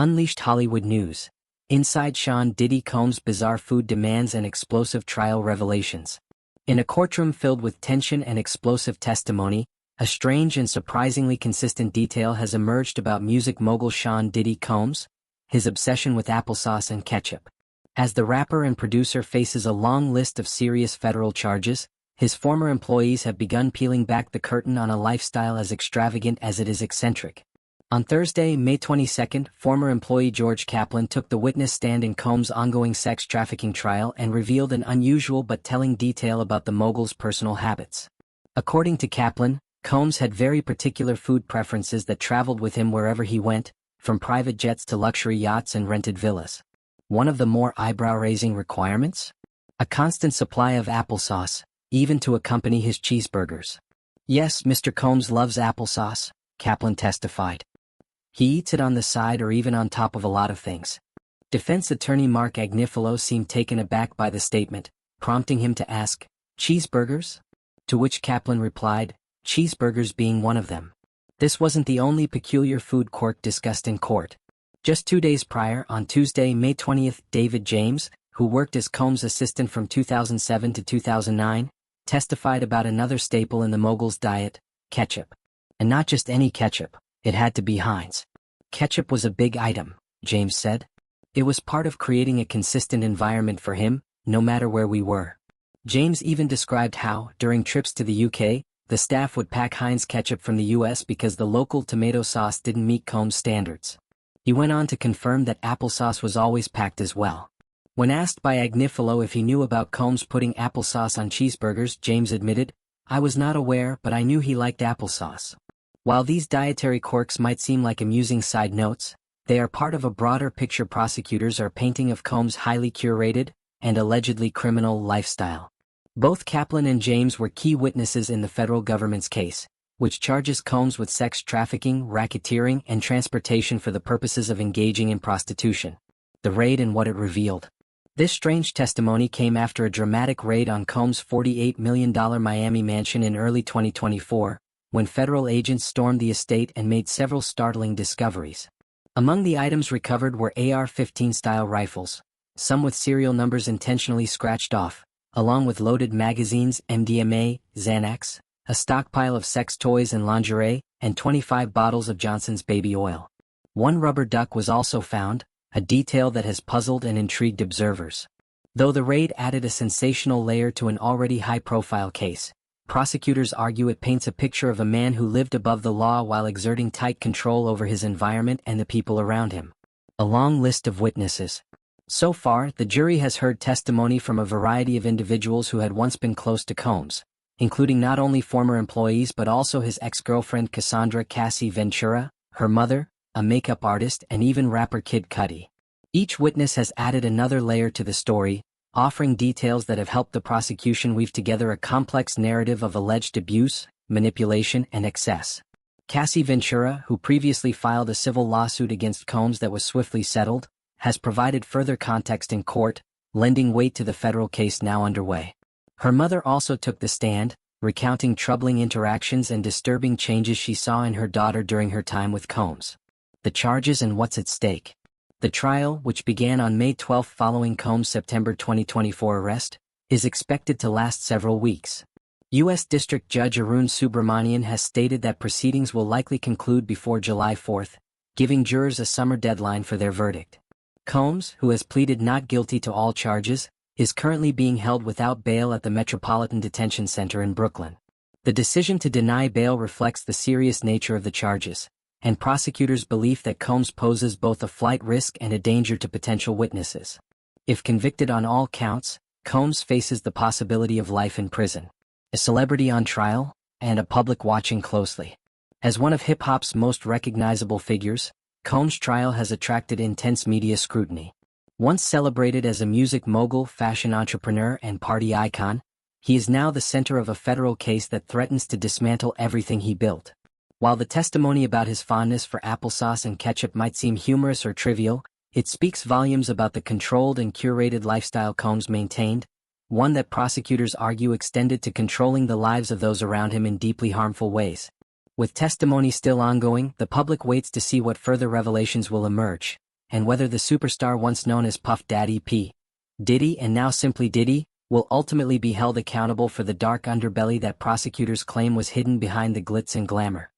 Unleashed Hollywood News. Inside Sean Diddy Combs' bizarre food demands and explosive trial revelations. In a courtroom filled with tension and explosive testimony, a strange and surprisingly consistent detail has emerged about music mogul Sean Diddy Combs, his obsession with applesauce and ketchup. As the rapper and producer faces a long list of serious federal charges, his former employees have begun peeling back the curtain on a lifestyle as extravagant as it is eccentric. On Thursday, May 22, former employee George Kaplan took the witness stand in Combs' ongoing sex trafficking trial and revealed an unusual but telling detail about the mogul's personal habits. According to Kaplan, Combs had very particular food preferences that traveled with him wherever he went, from private jets to luxury yachts and rented villas. One of the more eyebrow-raising requirements? A constant supply of applesauce, even to accompany his cheeseburgers. Yes, Mr. Combs loves applesauce, Kaplan testified. He eats it on the side or even on top of a lot of things. Defense attorney Mark Agnifilo seemed taken aback by the statement, prompting him to ask, "Cheeseburgers?" To which Kaplan replied, "Cheeseburgers being one of them." This wasn't the only peculiar food quirk discussed in court. Just 2 days prior, on Tuesday, May 20, David James, who worked as Combs' assistant from 2007 to 2009, testified about another staple in the mogul's diet, ketchup. And not just any ketchup, it had to be Heinz. Ketchup was a big item, James said. It was part of creating a consistent environment for him, no matter where we were. James even described how, during trips to the UK, the staff would pack Heinz ketchup from the US because the local tomato sauce didn't meet Combs' standards. He went on to confirm that applesauce was always packed as well. When asked by Agnifilo if he knew about Combs putting applesauce on cheeseburgers, James admitted, "I was not aware, but I knew he liked applesauce." While these dietary quirks might seem like amusing side notes, they are part of a broader picture prosecutors are painting of Combs' highly curated and allegedly criminal lifestyle. Both Kaplan and James were key witnesses in the federal government's case, which charges Combs with sex trafficking, racketeering, and transportation for the purposes of engaging in prostitution. The raid and what it revealed. This strange testimony came after a dramatic raid on Combs' $48 million Miami mansion in early 2024, when federal agents stormed the estate and made several startling discoveries. Among the items recovered were AR-15-style rifles, some with serial numbers intentionally scratched off, along with loaded magazines, MDMA, Xanax, a stockpile of sex toys and lingerie, and 25 bottles of Johnson's baby oil. One rubber duck was also found, a detail that has puzzled and intrigued observers. Though the raid added a sensational layer to an already high-profile case, prosecutors argue it paints a picture of a man who lived above the law while exerting tight control over his environment and the people around him. A long list of witnesses. So far, the jury has heard testimony from a variety of individuals who had once been close to Combs, including not only former employees but also his ex-girlfriend Cassie Ventura, her mother, a makeup artist, and even rapper Kid Cudi. Each witness has added another layer to the story, offering details that have helped the prosecution weave together a complex narrative of alleged abuse, manipulation, and excess. Cassie Ventura, who previously filed a civil lawsuit against Combs that was swiftly settled, has provided further context in court, lending weight to the federal case now underway. Her mother also took the stand, recounting troubling interactions and disturbing changes she saw in her daughter during her time with Combs. The charges and what's at stake. The trial, which began on May 12 following Combs' September 2024 arrest, is expected to last several weeks. U.S. District Judge Arun Subramanian has stated that proceedings will likely conclude before July 4, giving jurors a summer deadline for their verdict. Combs, who has pleaded not guilty to all charges, is currently being held without bail at the Metropolitan Detention Center in Brooklyn. The decision to deny bail reflects the serious nature of the charges, and prosecutors' belief that Combs poses both a flight risk and a danger to potential witnesses. If convicted on all counts, Combs faces the possibility of life in prison, a celebrity on trial, and a public watching closely. As one of hip-hop's most recognizable figures, Combs' trial has attracted intense media scrutiny. Once celebrated as a music mogul, fashion entrepreneur, and party icon, he is now the center of a federal case that threatens to dismantle everything he built. While the testimony about his fondness for applesauce and ketchup might seem humorous or trivial, it speaks volumes about the controlled and curated lifestyle Combs maintained, one that prosecutors argue extended to controlling the lives of those around him in deeply harmful ways. With testimony still ongoing, the public waits to see what further revelations will emerge, and whether the superstar once known as Puff Daddy P. Diddy and now simply Diddy, will ultimately be held accountable for the dark underbelly that prosecutors claim was hidden behind the glitz and glamour.